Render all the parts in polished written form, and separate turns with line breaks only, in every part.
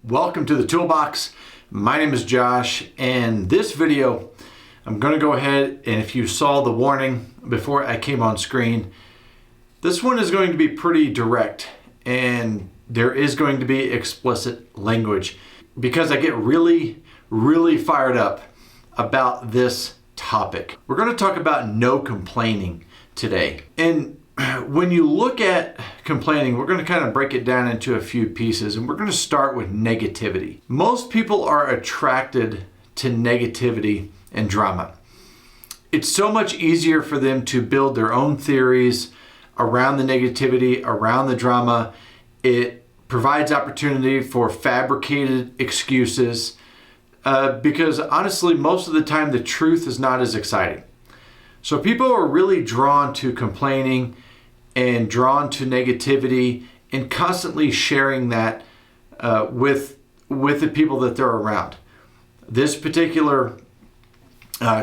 Welcome to the Toolbox. My name is Josh, and this video I'm going to go ahead, and if you saw the warning before I came on screen, this one is going to be pretty direct and there is going to be explicit language because I get really fired up about this topic. We're going to talk about no complaining today. And when you look at complaining, we're going to kind of break it down into a few pieces, and we're going to start with negativity. Most people are attracted to negativity and drama. It's so much easier for them to build their own theories around the negativity, around the drama. It provides opportunity for fabricated excuses because honestly, most of the time, the truth is not as exciting. So people are really drawn to complaining and drawn to negativity and constantly sharing that with the people that they're around. This particular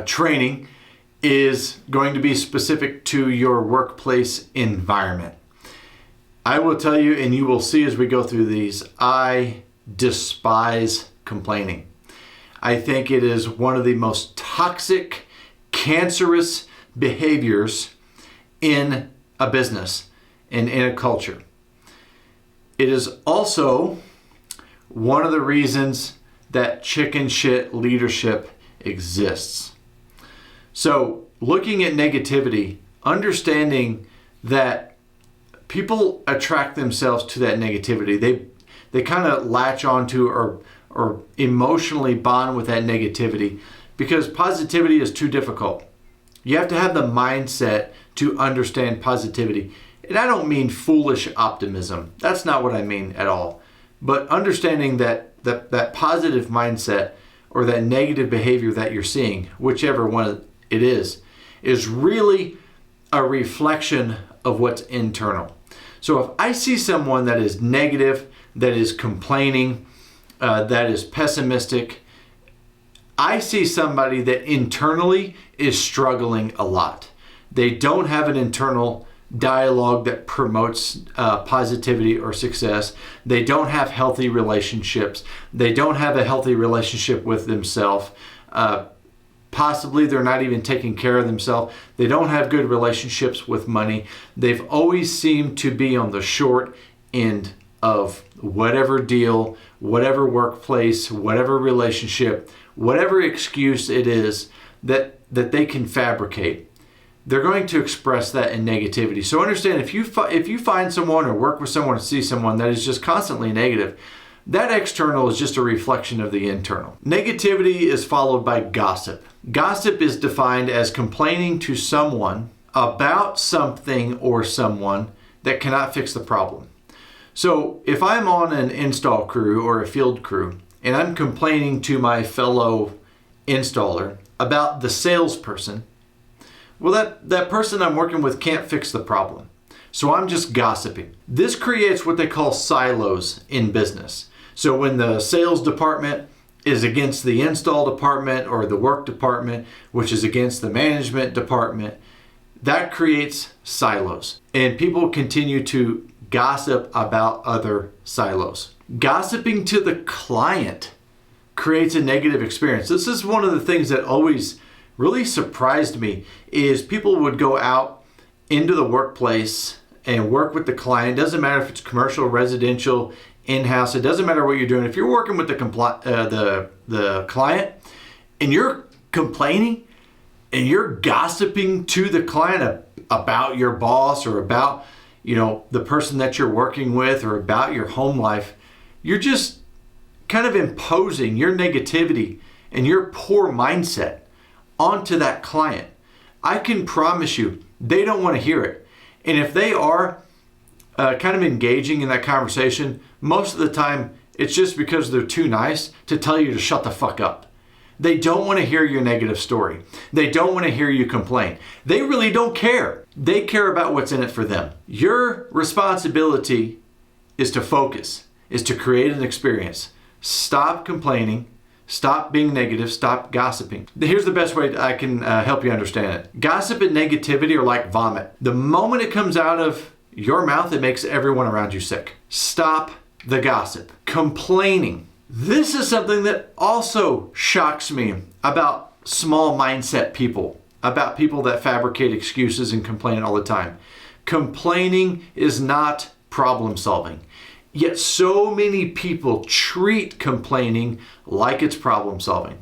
training is going to be specific to your workplace environment. I will tell you, and you will see as we go through these, I despise complaining. I think it is one of the most toxic, cancerous behaviors in a business and in a culture. It is also one of the reasons that chicken shit leadership exists. So looking at negativity, understanding that people attract themselves to that negativity. They kind of latch onto or emotionally bond with that negativity because positivity is too difficult. You have to have the mindset to understand positivity. And I don't mean foolish optimism. That's not what I mean at all. But understanding that positive mindset or that negative behavior that you're seeing, whichever one it is really a reflection of what's internal. So if I see someone that is negative, that is complaining, that is pessimistic, I see somebody that internally is struggling a lot. They don't have an internal dialogue that promotes positivity or success. They don't have healthy relationships. They don't have a healthy relationship with themselves. Possibly they're not even taking care of themselves. They don't have good relationships with money. They've always seemed to be on the short end of whatever deal, whatever workplace, whatever relationship, whatever excuse it is that they can fabricate. They're going to express that in negativity. So understand, if you find someone or work with someone or see someone that is just constantly negative, that external is just a reflection of the internal. Negativity is followed by gossip. Gossip is defined as complaining to someone about something or someone that cannot fix the problem. So if I'm on an install crew or a field crew and I'm complaining to my fellow installer about the salesperson, well, that person I'm working with can't fix the problem. So I'm just gossiping. This creates what they call silos in business. So when the sales department is against the install department or the work department, which is against the management department, that creates silos. And people continue to gossip about other silos. Gossiping to the client creates a negative experience. This is one of the things that always really surprised me is people would go out into the workplace and work with the client. It doesn't matter if it's commercial, residential, in-house. It doesn't matter what you're doing. If you're working with the client and you're complaining and you're gossiping to the client about your boss or about the person that you're working with or about your home life, you're just kind of imposing your negativity and your poor mindset onto that client. I can promise you they don't want to hear it. And if they are kind of engaging in that conversation, most of the time it's just because they're too nice to tell you to shut the fuck up. They don't want to hear your negative story. They don't want to hear you complain. They really don't care. They care about what's in it for them. Your responsibility is to focus, is to create an experience. Stop complaining. Stop being negative. Stop gossiping. Here's the best way I can help you understand it. Gossip and negativity are like vomit. The moment it comes out of your mouth, it makes everyone around you sick. Stop the gossip. Complaining This is something that also shocks me about small mindset people, about people that fabricate excuses and complain all the time. Complaining is not problem solving. Yet so many people treat complaining like it's problem solving.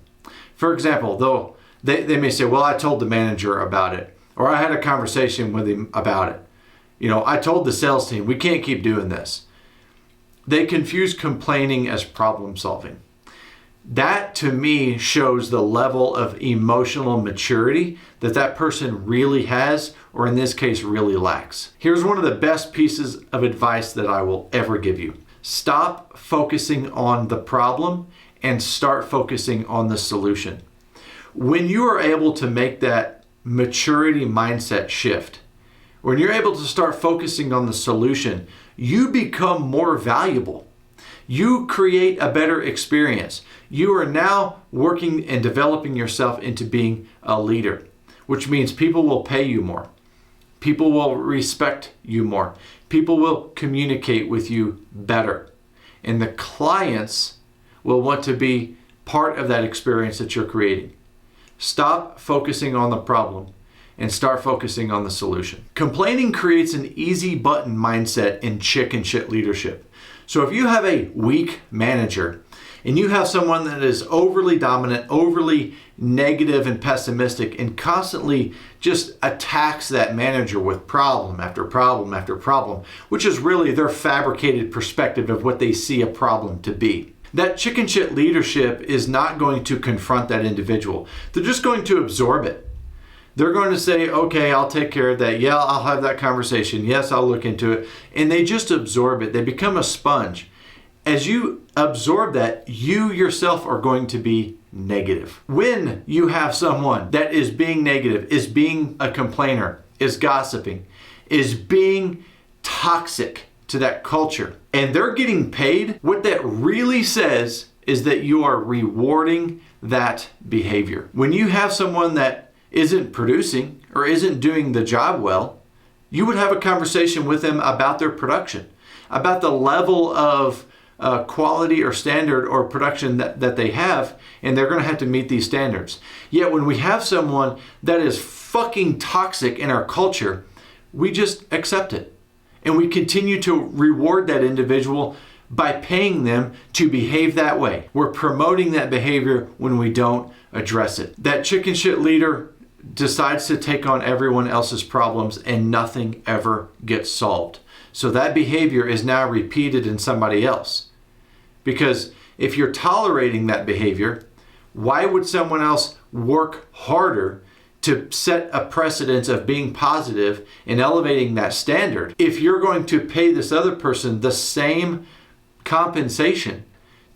For example, though, they may say, well, I told the manager about it, or I had a conversation with him about it. I told the sales team, we can't keep doing this. They confuse complaining as problem solving. That to me shows the level of emotional maturity that person really has, or in this case, really lacks. Here's one of the best pieces of advice that I will ever give you. Stop focusing on the problem and start focusing on the solution. When you are able to make that maturity mindset shift, when you're able to start focusing on the solution, you become more valuable. You create a better experience. You are now working and developing yourself into being a leader, which means people will pay you more. People will respect you more. People will communicate with you better. And the clients will want to be part of that experience that you're creating. Stop focusing on the problem and start focusing on the solution. Complaining creates an easy button mindset in chicken shit leadership. So if you have a weak manager and you have someone that is overly dominant, overly negative and pessimistic, and constantly just attacks that manager with problem after problem after problem, which is really their fabricated perspective of what they see a problem to be. That chicken shit leadership is not going to confront that individual. They're just going to absorb it. They're going to say, okay, I'll take care of that. Yeah, I'll have that conversation. Yes, I'll look into it. And they just absorb it. They become a sponge. As you absorb that, you yourself are going to be negative. When you have someone that is being negative, is being a complainer, is gossiping, is being toxic to that culture, and they're getting paid, what that really says is that you are rewarding that behavior. When you have someone that isn't producing or isn't doing the job well, you would have a conversation with them about their production, about the level of quality or standard or production that they have, and they're going to have to meet these standards. Yet when we have someone that is fucking toxic in our culture, we just accept it. And we continue to reward that individual by paying them to behave that way. We're promoting that behavior when we don't address it. That chicken shit leader decides to take on everyone else's problems and nothing ever gets solved. So that behavior is now repeated in somebody else. Because if you're tolerating that behavior, why would someone else work harder to set a precedence of being positive and elevating that standard if you're going to pay this other person the same compensation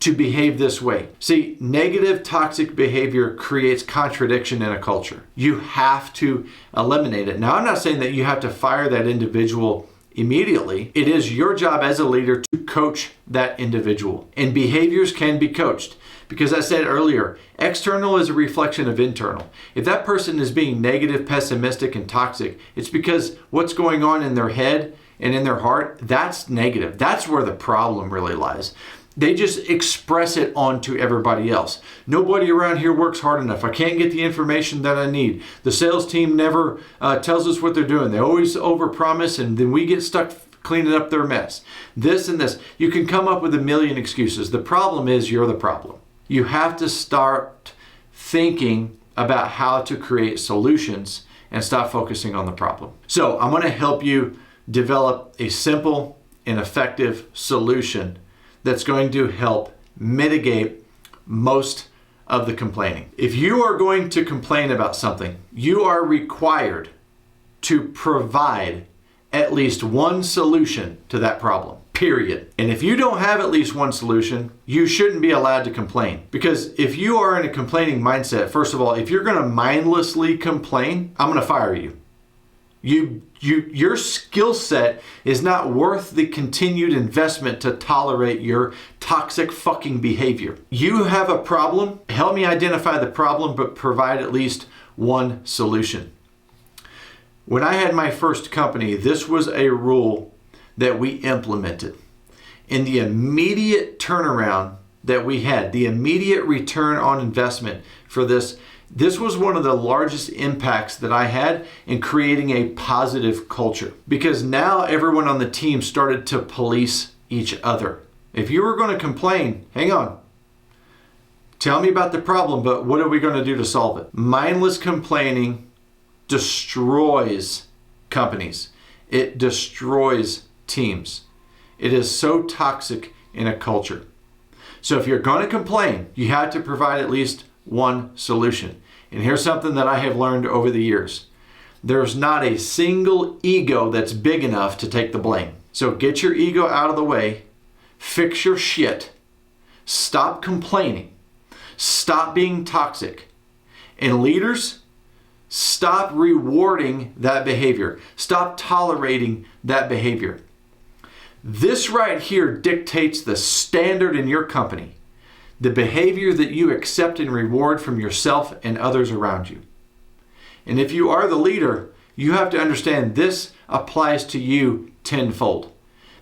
to behave this way? See, negative, toxic behavior creates contradiction in a culture. You have to eliminate it. Now, I'm not saying that you have to fire that individual immediately. It is your job as a leader to coach that individual. And behaviors can be coached. Because I said earlier, external is a reflection of internal. If that person is being negative, pessimistic, and toxic, it's because what's going on in their head and in their heart, that's negative. That's where the problem really lies. They just express it onto everybody else. Nobody around here works hard enough. I can't get the information that I need. The sales team never tells us what they're doing. They always overpromise, and then we get stuck cleaning up their mess. This and this. You can come up with a million excuses. The problem is you're the problem. You have to start thinking about how to create solutions and stop focusing on the problem. So I'm going to help you develop a simple and effective solution that's going to help mitigate most of the complaining. If you are going to complain about something, you are required to provide at least one solution to that problem, period. And if you don't have at least one solution, you shouldn't be allowed to complain. Because if you are in a complaining mindset, first of all, if you're going to mindlessly complain, I'm going to fire you. Your skill set is not worth the continued investment to tolerate your toxic fucking behavior. You have a problem, help me identify the problem, but provide at least one solution. When I had my first company, this was a rule that we implemented. And the immediate turnaround that we had, the immediate return on investment for this was one of the largest impacts that I had in creating a positive culture, because now everyone on the team started to police each other. If you were going to complain, hang on, tell me about the problem, but what are we going to do to solve it? Mindless complaining destroys companies. It destroys teams. It is so toxic in a culture. So if you're going to complain, you have to provide at least one solution. And here's something that I have learned over the years. There's not a single ego that's big enough to take the blame. So get your ego out of the way, fix your shit, stop complaining, stop being toxic. And leaders, stop rewarding that behavior. Stop tolerating that behavior. This right here dictates the standard in your company, the behavior that you accept and reward from yourself and others around you. And if you are the leader, you have to understand this applies to you tenfold,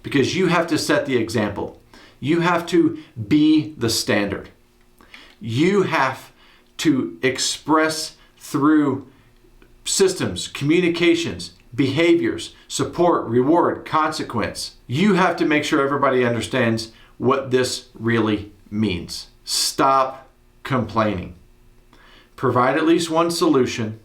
because you have to set the example. You have to be the standard. You have to express through systems, communications, behaviors, support, reward, consequence. You have to make sure everybody understands what this really means. Stop complaining. Provide at least one solution.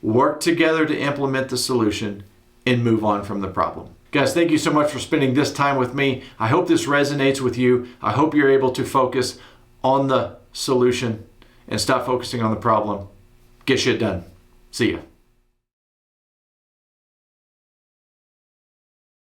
Work together to implement the solution and move on from the problem. Guys, thank you so much for spending this time with me. I hope this resonates with you. I hope you're able to focus on the solution and stop focusing on the problem. Get shit done. See ya.